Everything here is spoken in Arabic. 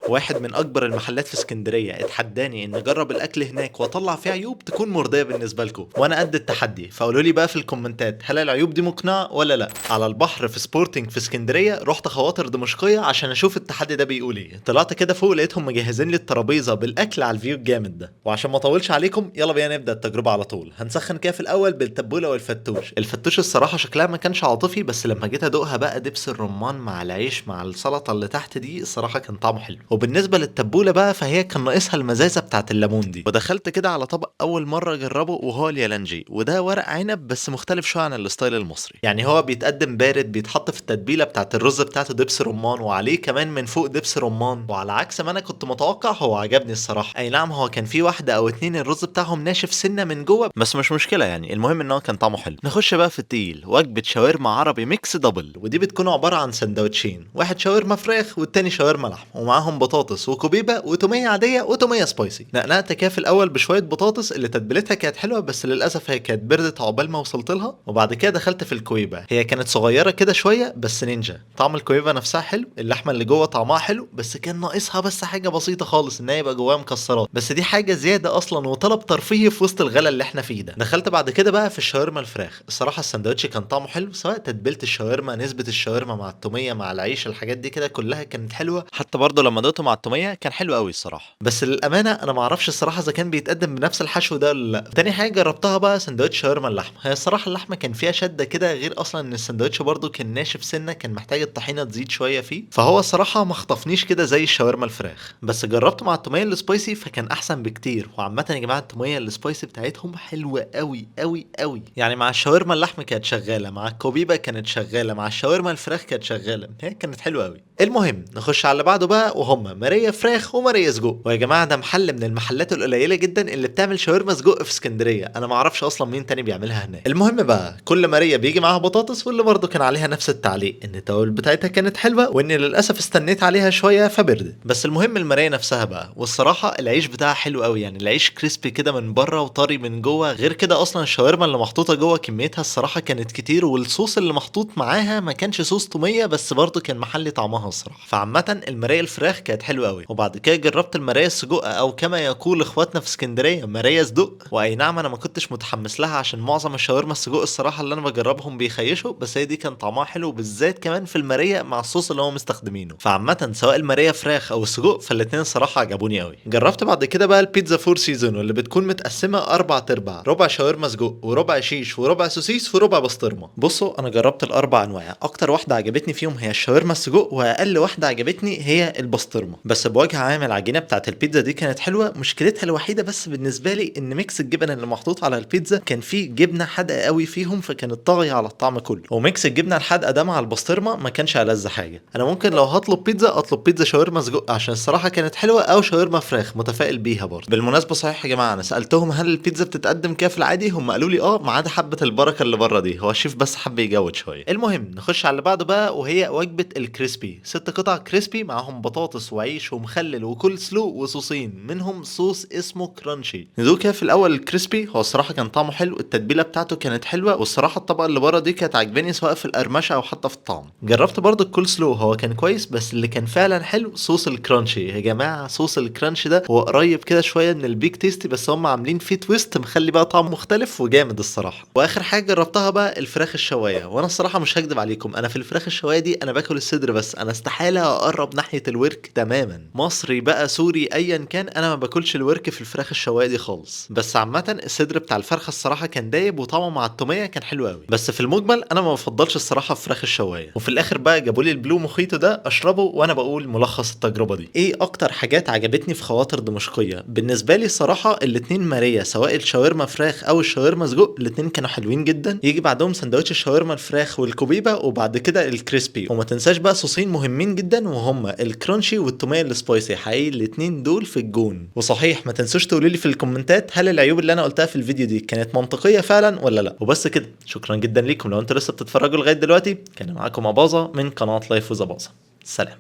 واحد من اكبر المحلات في اسكندريه اتحداني ان اجرب الاكل هناك واطلع فيه عيوب تكون مرضيه بالنسبه لكم، وانا قد التحدي. فقولوا لي بقى في الكومنتات هل العيوب دي مقنعه ولا لا. على البحر في سبورتنج في اسكندريه رحت خواطر دمشقيه عشان اشوف التحدي ده بيقول ايه. طلعت كده فوق لقيتهم مجهزين لي الترابيزه بالاكل على الفيو الجامد ده. وعشان ما اطولش عليكم يلا بينا نبدا التجربه على طول. هنسخن كده في الاول بالتبوله والفتوش. الفتوش الصراحه شكلها ما كانش عاطفي، بس لما جيت ادوقها بقى دبس الرمان مع العيش مع السلطه اللي تحت دي الصراحه كان طعمه حلو. وبالنسبه للتبوله بقى فهي كان ناقصها المزازه بتاعت الليمون دي. ودخلت كده على طبق اول مره اجربه وهو اليالنجي، وده ورق عنب بس مختلف شويه عن الستايل المصري. يعني هو بيتقدم بارد، بيتحط في التتبيله بتاعت الرز بتاعته دبس رمان، وعليه كمان من فوق دبس رمان. وعلى عكس ما انا كنت متوقع هو عجبني الصراحه. اي نعم هو كان في واحده او اتنين الرز بتاعهم ناشف سنه من جوه، بس مش مشكله يعني، المهم ان هو كان طعمه حلو. نخش بقى في التقيل، وجبه شاورما عربي ميكس دبل، ودي بتكون عباره عن سندوتشين، واحد شاورما فراخ والتاني شاورما لحم، ومعاهم بطاطس وكوبيبه وتوميه عاديه وتوميه سبايسي. نقنقت كده في الاول بشويه بطاطس اللي تتبيلتها كانت حلوه، بس للاسف هي كانت بردت عقبال ما وصلت لها. وبعد كده دخلت في الكويبه، هي كانت صغيره كده شويه بس نينجا. طعم الكويبه نفسها حلو، اللحمه اللي جوه طعمها حلو، بس كان ناقصها بس حاجه بسيطه خالص، ان هي يبقى جواها مكسرات، بس دي حاجه زياده اصلا وطلب ترفيهي في وسط الغلا اللي احنا فيه ده. دخلت بعد كده بقى في الشاورما الفراخ. الصراحه السندوتش كان طعمه حلو، سواء تتبيله الشاورما، نسبه الشاورما مع التوميه مع العيش، الحاجات دي كده كلها كانت حلوه. حتى برضه لما دقته مع التوميه كان حلو قوي الصراحه. بس للامانه انا ما اعرفش الصراحه اذا كان بيتقدم بنفس الحشو ده ولا لا. تاني حاجه جربتها بقى سندوتش شاورما اللحمه. هي الصراحه اللحمه كان فيها شده كده، غير اصلا ان السندوتش برضه كان ناشف سنه، كان محتاج الطحينه تزيد شويه فيه. فهو الصراحه ما خطفنيش كده زي الشاورما الفراخ. بس جربته مع التوميه السبايسي فكان احسن بكتير. وعامه يا جماعه التوميه السبايسي بتاعتهم حلوه قوي قوي قوي. يعني مع الشاورما اللحمه كانت شغاله، مع الكوبيبه كانت شغاله، مع الشاورما الفراخ كانت شغاله، هي كانت حلوه قوي. المهم نخش على اللي بعده بقى، وهم ماريا فراخ وماريا سجق. ويا جماعه ده محل من المحلات القليله جدا اللي بتعمل شاورما سجق في اسكندريه، انا ما اعرفش اصلا مين تاني بيعملها هناك. المهم بقى كل ماريا بيجي معاها بطاطس، واللي برضه كان عليها نفس التعليق ان التوابل بتاعتها كانت حلوه، واني للاسف استنيت عليها شويه فبردت. بس المهم الماريا نفسها بقى، والصراحه العيش بتاعها حلو قوي، يعني العيش كريسبي كده من بره وطري من جوه. غير كده اصلا الشاورما اللي محطوطه جوه كميتها الصراحه كانت كتير، والصوص اللي محطوط معاها ما كانش صوص توميه بس برضه كان محلي طعمها الصراحه. فعامه الماريا الفراخ كانت حلوه قوي. وبعد كده جربت الماريا السجق، او كما يقول اخواتنا في اسكندريه ماريا صدق. واي نعم انا ما كنتش متحمس لها عشان معظم الشاورما السجق الصراحه اللي انا بجربهم بيخيشوا، بس هي دي كان طعمها حلو، بالذات كمان في الماريا مع الصوص اللي هم مستخدمينه. فعامه سواء الماريا فراخ او السجق فالاتنين الصراحه عجبوني قوي. جربت بعد كده بقى البيتزا فور سيزون، واللي بتكون متقسمه اربع ارباع، ربع شاورما سجق وربع شيش وربع سوسيس وربع بسطرمه. بصوا انا جربت الاربع انواع، اكتر واحده عجبتني فيهم هي الشاورما السجق، واقل واحده عجبتني هي البسطرمه. بس بوجه عام العجينه بتاعت البيتزا دي كانت حلوه، مشكلتها الوحيده بس بالنسبه لي ان ميكس الجبن اللي محطوط على البيتزا كان فيه جبنه حادقه قوي فيهم، فكانت طاغيه على الطعم كله. وميكس الجبنه الحادقه ده مع البسطرمه ما كانش ألذ حاجه. انا ممكن لو هطلب بيتزا اطلب بيتزا شاورما سجق عشان الصراحه كانت حلوه، او شاورما فراخ متفائل بيها برضه. بالمناسبه صحيح يا جماعه، انا سالتهم هل البيتزا بتتقدم كده في العادي، هم قالوا لي اه ما عدا حبه البركه اللي بره دي، هو الشيف بس حب يجود شويه. المهم نخش على اللي بعده بقى، وهي وجبه الكريسبي. 6 قطع كريسبي معاهم بطاطس وعيش ومخلل وكول سلو وصوصين، منهم صوص اسمه كرانشي. ندوق كده في الاول الكريسبي، هو الصراحه كان طعمه حلو، التتبيله بتاعته كانت حلوه، والصراحه الطبقه اللي بره دي كانت عجباني سواء في القرمشه او حتى في الطعم. جربت برضو الكول سلو، هو كان كويس، بس اللي كان فعلا حلو صوص الكرانشي. يا جماعه صوص الكرانشي ده هو قريب كده شويه من البيك تيستي، بس هم عاملين فيه تويست مخلي بقى طعم مختلف وجامد الصراحه. واخر حاجه جربتها بقى الفراخ الشوايه، وانا الصراحه مش هكدب عليكم، انا في الفراخ الشوايه دي انا باكل الصدر بس، انا استحاله اقرب ناحيه الورك تماما، مصري بقى سوري ايا كان، انا ما باكلش الورك في الفراخ الشوايه دي خالص. بس عامه الصدر بتاع الفرخه الصراحه كان دايب، وطعمه مع التوميه كان حلو قوي. بس في المجمل انا ما بفضلش الصراحه الفراخ الشوايه. وفي الاخر بقى جابوا لي البلو موخيتو ده اشربه، وانا بقول ملخص التجربه دي ايه اكتر حاجات عجبتني في خواطر دمشقيه. بالنسبه لي الصراحه الاتنين ماريا، سواء الشاورما فراخ او الشاورما سجق، الاتنين كانوا حلوين جدا. يجي بعدهم سندوتش الشاورما الفراخ والكوبيبه، وبعد كده الكريسبي. وما تنساش بقى صوصين مهمين جدا، وهما الكرانشي والتوميه السبايسي، حقيقي الاتنين دول في الجون. وصحيح ما تنسوش تقولوا لي في الكومنتات هل العيوب اللي انا قلتها في الفيديو دي كانت منطقيه فعلا ولا لا. وبس كده، شكرا جدا ليكم لو انتوا لسه بتتفرجوا لغايه دلوقتي. كان معاكم اباظه من قناه لايف وزباظه. سلام.